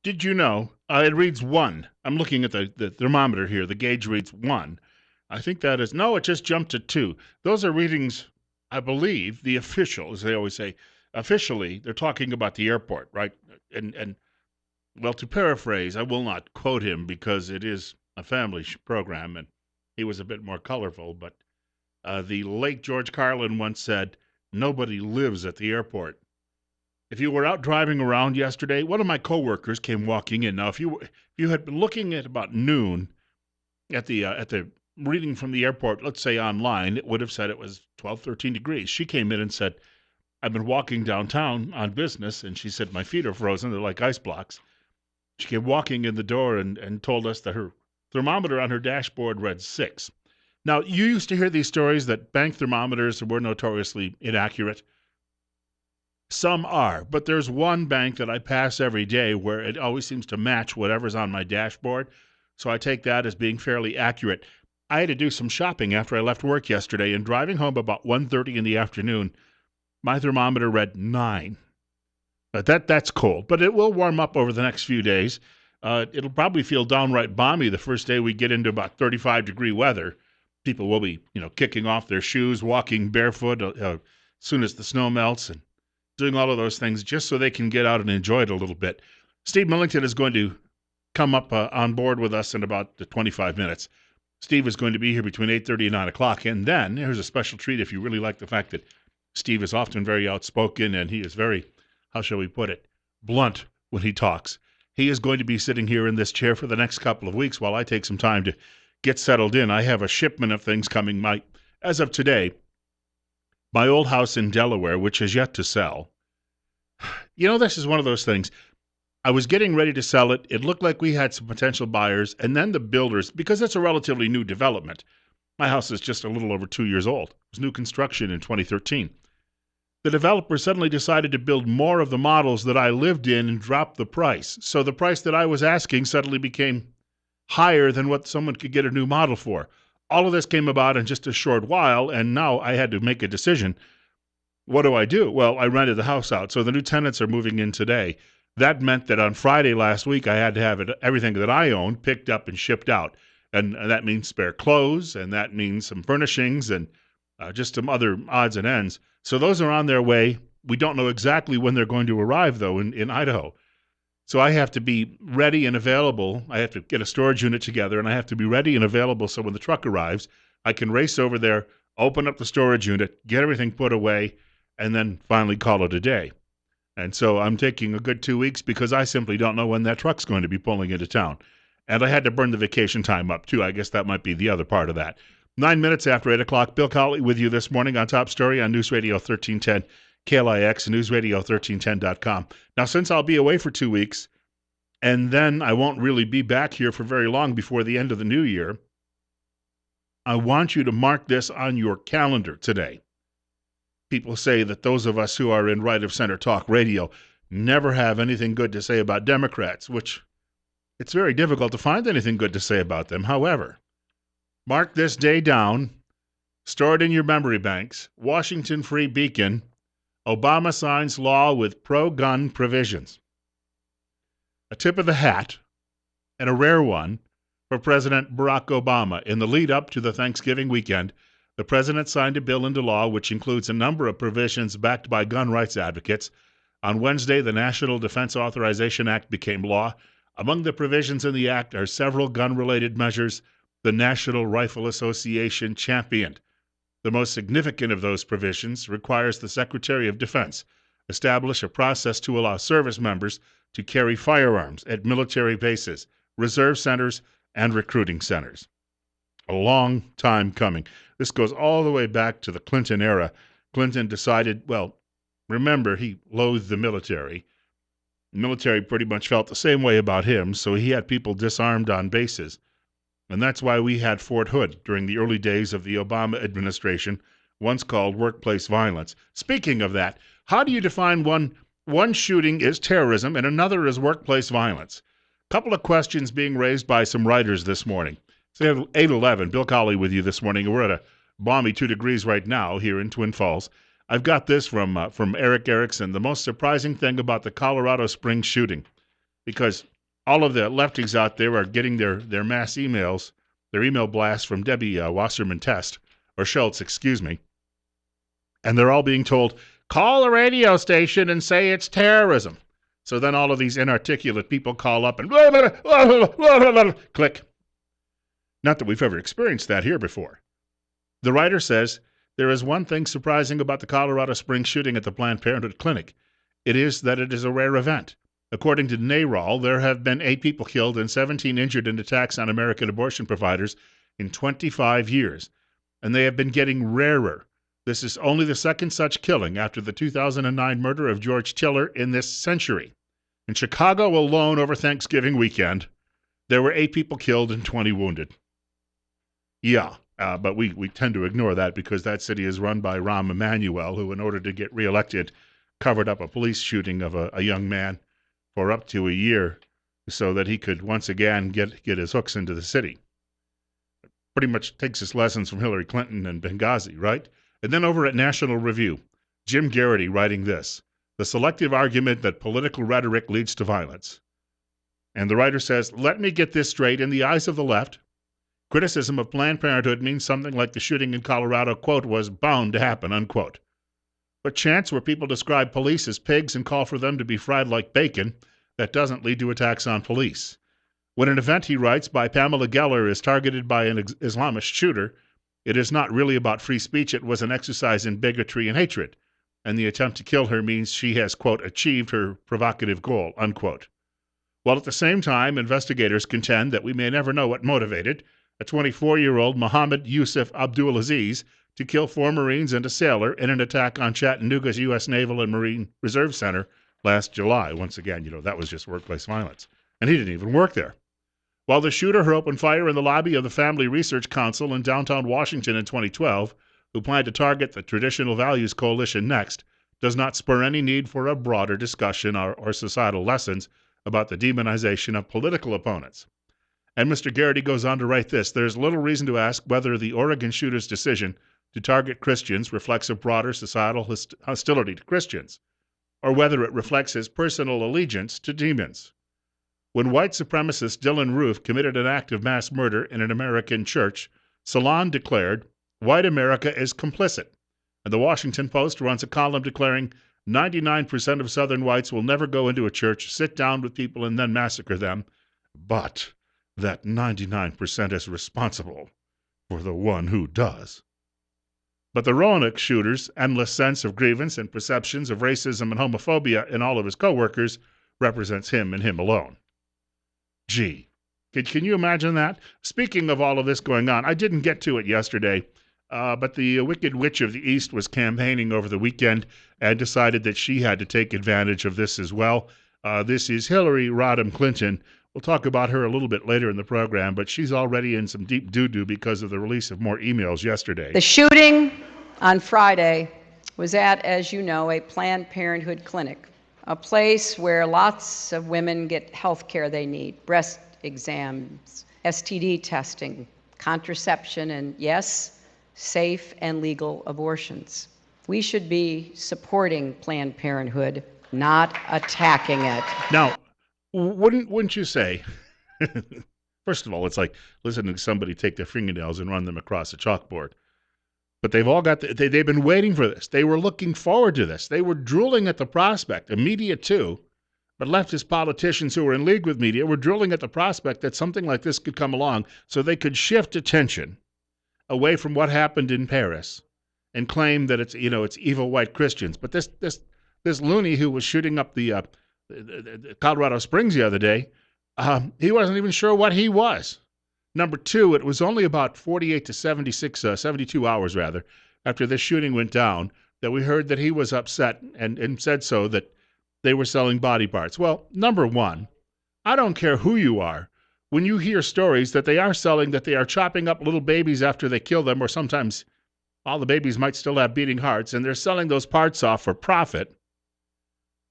Did you know? It reads 1. I'm looking at the thermometer here. The gauge reads 1. I think that is, no, it just jumped to 2. Those are readings, I believe, the official, as they always say. Officially, they're talking about the airport, right? And well, to paraphrase, I will not quote him because it is a family program and he was a bit more colorful, but the late George Carlin once said, "Nobody lives at the airport." If you were out driving around yesterday, one of my coworkers came walking in. Now, if you had been looking at about noon at the reading from the airport, let's say online, it would have said it was 12, 13 degrees. She came in and said, "I've been walking downtown on business," and she said, "My feet are frozen. They're like ice blocks." She came walking in the door and told us that her thermometer on her dashboard read 6. Now, you used to hear these stories that bank thermometers were notoriously inaccurate. Some are, but there's one bank that I pass every day where it always seems to match whatever's on my dashboard. So I take that as being fairly accurate. I had to do some shopping after I left work yesterday, and driving home about 1:30 in the afternoon, my thermometer read 9. But that's cold, but it will warm up over the next few days. It'll probably feel downright balmy the first day we get into about 35-degree weather. People will be, kicking off their shoes, walking barefoot as soon as the snow melts, and doing all of those things just so they can get out and enjoy it a little bit. Steve Millington is going to come up on board with us in about 25 minutes. Steve is going to be here between 8:30 and 9 o'clock. And then here's a special treat if you really like the fact that Steve is often very outspoken and he is very, how shall we put it, blunt when he talks. He is going to be sitting here in this chair for the next couple of weeks while I take some time to get settled in. I have a shipment of things coming. As of today, my old house in Delaware, which is yet to sell. This is one of those things. I was getting ready to sell it. It looked like we had some potential buyers, and then the builders, because it's a relatively new development. My house is just a little over 2 years old. It was new construction in 2013. The developer suddenly decided to build more of the models that I lived in and drop the price. So the price that I was asking suddenly became higher than what someone could get a new model for. All of this came about in just a short while, and now I had to make a decision. What do I do? Well, I rented the house out, so the new tenants are moving in today. That meant that on Friday last week, I had to have everything that I owned picked up and shipped out. And that means spare clothes, and that means some furnishings, and just some other odds and ends. So those are on their way. We don't know exactly when they're going to arrive, though, in Idaho. So I have to be ready and available. I have to get a storage unit together, and I have to be ready and available so when the truck arrives, I can race over there, open up the storage unit, get everything put away, and then finally call it a day. And so I'm taking a good 2 weeks because I simply don't know when that truck's going to be pulling into town. And I had to burn the vacation time up, too. I guess that might be the other part of that. 9 minutes after 8 o'clock, Bill Colley with you this morning on Top Story on News Radio 1310, KLIX, newsradio1310.com. Now, since I'll be away for 2 weeks, and then I won't really be back here for very long before the end of the new year, I want you to mark this on your calendar today. People say that those of us who are in right-of-center talk radio never have anything good to say about Democrats, which it's very difficult to find anything good to say about them. However, mark this day down, store it in your memory banks. Washington Free Beacon, Obama signs law with pro-gun provisions. A tip of the hat, and a rare one, for President Barack Obama. In the lead-up to the Thanksgiving weekend, the president signed a bill into law which includes a number of provisions backed by gun rights advocates. On Wednesday, the National Defense Authorization Act became law. Among the provisions in the act are several gun-related measures the National Rifle Association championed. The most significant of those provisions requires the Secretary of Defense establish a process to allow service members to carry firearms at military bases, reserve centers, and recruiting centers. A long time coming. This goes all the way back to the Clinton era. Clinton decided, well, remember, he loathed the military. The military pretty much felt the same way about him, so he had people disarmed on bases. And that's why we had Fort Hood during the early days of the Obama administration, once called workplace violence. Speaking of that, how do you define one shooting is terrorism and another is workplace violence? A couple of questions being raised by some writers this morning. It's 8:11. Bill Colley with you this morning. We're at a balmy 2 degrees right now here in Twin Falls. I've got this from Eric Erickson. The most surprising thing about the Colorado Springs shooting, because all of the lefties out there are getting their mass emails, their email blasts from Debbie Wasserman Test, or Schultz, excuse me, and they're all being told, call the radio station and say it's terrorism. So then all of these inarticulate people call up and click. Not that we've ever experienced that here before. The writer says, there is one thing surprising about the Colorado Springs shooting at the Planned Parenthood clinic. It is that it is a rare event. According to NARAL, there have been 8 people killed and 17 injured in attacks on American abortion providers in 25 years, and they have been getting rarer. This is only the second such killing after the 2009 murder of George Tiller in this century. In Chicago alone over Thanksgiving weekend, there were 8 people killed and 20 wounded. Yeah, but we tend to ignore that because that city is run by Rahm Emanuel, who, in order to get reelected, covered up a police shooting of a young man for up to a year so that he could once again get his hooks into the city. Pretty much takes his lessons from Hillary Clinton and Benghazi, right? And then over at National Review, Jim Garrity writing this, the selective argument that political rhetoric leads to violence. And the writer says, let me get this straight. In the eyes of the left, criticism of Planned Parenthood means something like the shooting in Colorado, quote, was bound to happen, unquote. But chants where people describe police as pigs and call for them to be fried like bacon, that doesn't lead to attacks on police. When an event, he writes, by Pamela Geller is targeted by an Islamist shooter, it is not really about free speech. It was an exercise in bigotry and hatred. And the attempt to kill her means she has, quote, achieved her provocative goal, unquote. While at the same time, investigators contend that we may never know what motivated a 24-year-old Mohammed Yusuf Abdulaziz to kill 4 Marines and a sailor in an attack on Chattanooga's U.S. Naval and Marine Reserve Center last July. Once again, that was just workplace violence. And he didn't even work there. While the shooter who opened fire in the lobby of the Family Research Council in downtown Washington in 2012, who planned to target the Traditional Values Coalition next, does not spur any need for a broader discussion or societal lessons about the demonization of political opponents. And Mr. Garrity goes on to write this, there's little reason to ask whether the Oregon shooter's decision to target Christians reflects a broader societal hostility to Christians, or whether it reflects his personal allegiance to demons. When white supremacist Dylan Roof committed an act of mass murder in an American church, Salon declared, white America is complicit. And the Washington Post runs a column declaring 99% of Southern whites will never go into a church, sit down with people, and then massacre them, but that 99% is responsible for the one who does. But the Roanoke shooter's endless sense of grievance and perceptions of racism and homophobia in all of his coworkers represents him and him alone. Gee, can you imagine that? Speaking of all of this going on, I didn't get to it yesterday, but the Wicked Witch of the East was campaigning over the weekend and decided that she had to take advantage of this as well. This is Hillary Rodham Clinton. We'll talk about her a little bit later in the program, but she's already in some deep doo-doo because of the release of more emails yesterday. The shooting on Friday was at, as you know, a Planned Parenthood clinic, a place where lots of women get health care they need, breast exams, STD testing, contraception, and yes, safe and legal abortions. We should be supporting Planned Parenthood, not attacking it. Now, wouldn't you say, first of all, it's like listening to somebody take their fingernails and run them across a chalkboard. But they've all got, they've been waiting for this. They were looking forward to this. They were drooling at the prospect, the media too, but leftist politicians who were in league with media were drooling at the prospect that something like this could come along so they could shift attention away from what happened in Paris and claim that it's evil white Christians. But this loony who was shooting up the Colorado Springs the other day, he wasn't even sure what he was. Number two, it was only about 48 to 72 hours rather, after this shooting went down, that we heard that he was upset and said so that they were selling body parts. Well, number one, I don't care who you are. When you hear stories that they are selling, that they are chopping up little babies after they kill them, or sometimes all the babies might still have beating hearts, and they're selling those parts off for profit,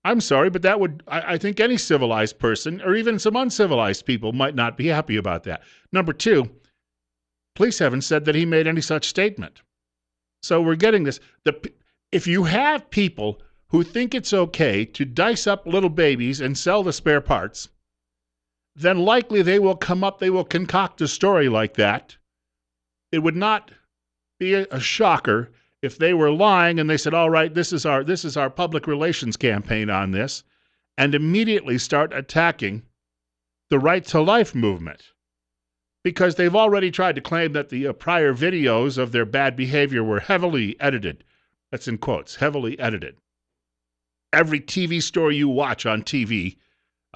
I'm sorry, but that would, I think any civilized person, or even some uncivilized people, might not be happy about that. Number two, police haven't said that he made any such statement. So we're getting this. If you have people who think it's okay to dice up little babies and sell the spare parts, then likely they will concoct a story like that. It would not be a shocker if they were lying and they said, all right, this is our public relations campaign on this, and immediately start attacking the Right to Life movement. Because they've already tried to claim that the prior videos of their bad behavior were heavily edited. That's in quotes, heavily edited. Every TV story you watch on TV,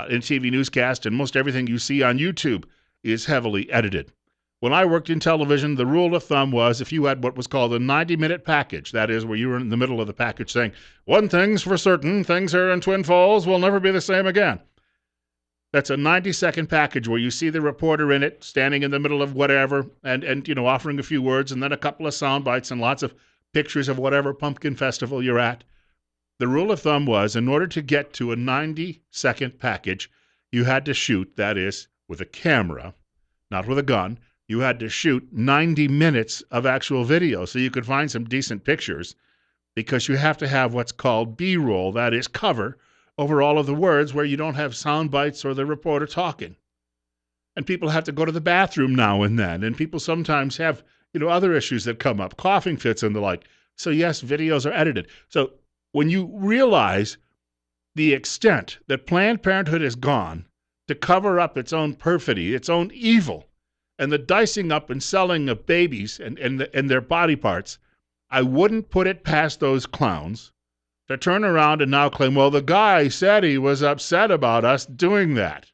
in TV newscast, and most everything you see on YouTube is heavily edited. When I worked in television, the rule of thumb was if you had what was called a 90-minute package, that is, where you were in the middle of the package saying, one thing's for certain, things here in Twin Falls will never be the same again. That's a 90-second package where you see the reporter in it, standing in the middle of whatever, and offering a few words, and then a couple of sound bites and lots of pictures of whatever pumpkin festival you're at. The rule of thumb was, in order to get to a 90-second package, you had to shoot, that is, with a camera, not with a gun. You had to shoot 90 minutes of actual video so you could find some decent pictures, because you have to have what's called B-roll, that is, cover, over all of the words where you don't have sound bites or the reporter talking. And people have to go to the bathroom now and then, and people sometimes have, other issues that come up, coughing fits and the like. So yes, videos are edited. So when you realize the extent that Planned Parenthood has gone to cover up its own perfidy, its own evil, and the dicing up and selling of babies and their body parts, I wouldn't put it past those clowns to turn around and now claim, well, the guy said he was upset about us doing that.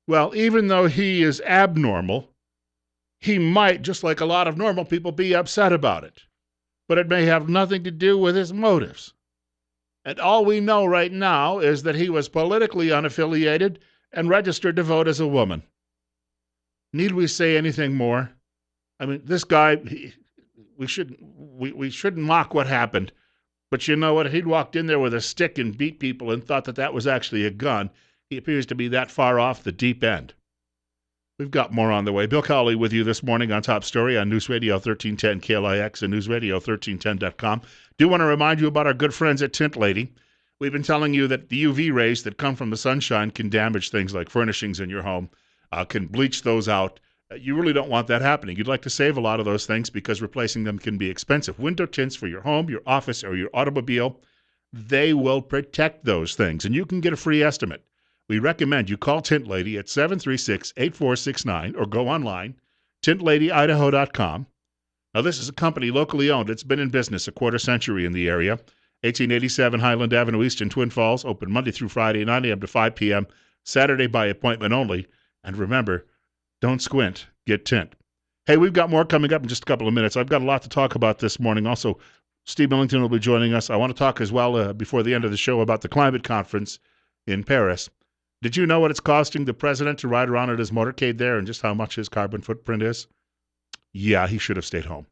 Well, even though he is abnormal, he might, just like a lot of normal people, be upset about it. But it may have nothing to do with his motives. And all we know right now is that he was politically unaffiliated and registered to vote as a woman. Need we say anything more? I mean, this guy, we shouldn't mock what happened. But you know what? He'd walked in there with a stick and beat people and thought that was actually a gun. He appears to be that far off the deep end. We've got more on the way. Bill Colley with you this morning on Top Story on News Radio 1310 KLIX and newsradio1310.com. Do want to remind you about our good friends at Tint Lady. We've been telling you that the UV rays that come from the sunshine can damage things like furnishings in your home, can bleach those out. You really don't want that happening. You'd like to save a lot of those things because replacing them can be expensive. Window tints for your home, your office, or your automobile, they will protect those things, and you can get a free estimate. We recommend you call Tint Lady at 736-8469 or go online, tintladyidaho.com. Now, this is a company locally owned. It's been in business a quarter century in the area. 1887 Highland Avenue East in Twin Falls, open Monday through Friday, 9 a.m. to 5 p.m., Saturday by appointment only. And remember, don't squint, get tint. Hey, we've got more coming up in just a couple of minutes. I've got a lot to talk about this morning. Also, Steve Millington will be joining us. I want to talk as well before the end of the show about the climate conference in Paris. Did you know what it's costing the president to ride around in his motorcade there and just how much his carbon footprint is? Yeah, he should have stayed home.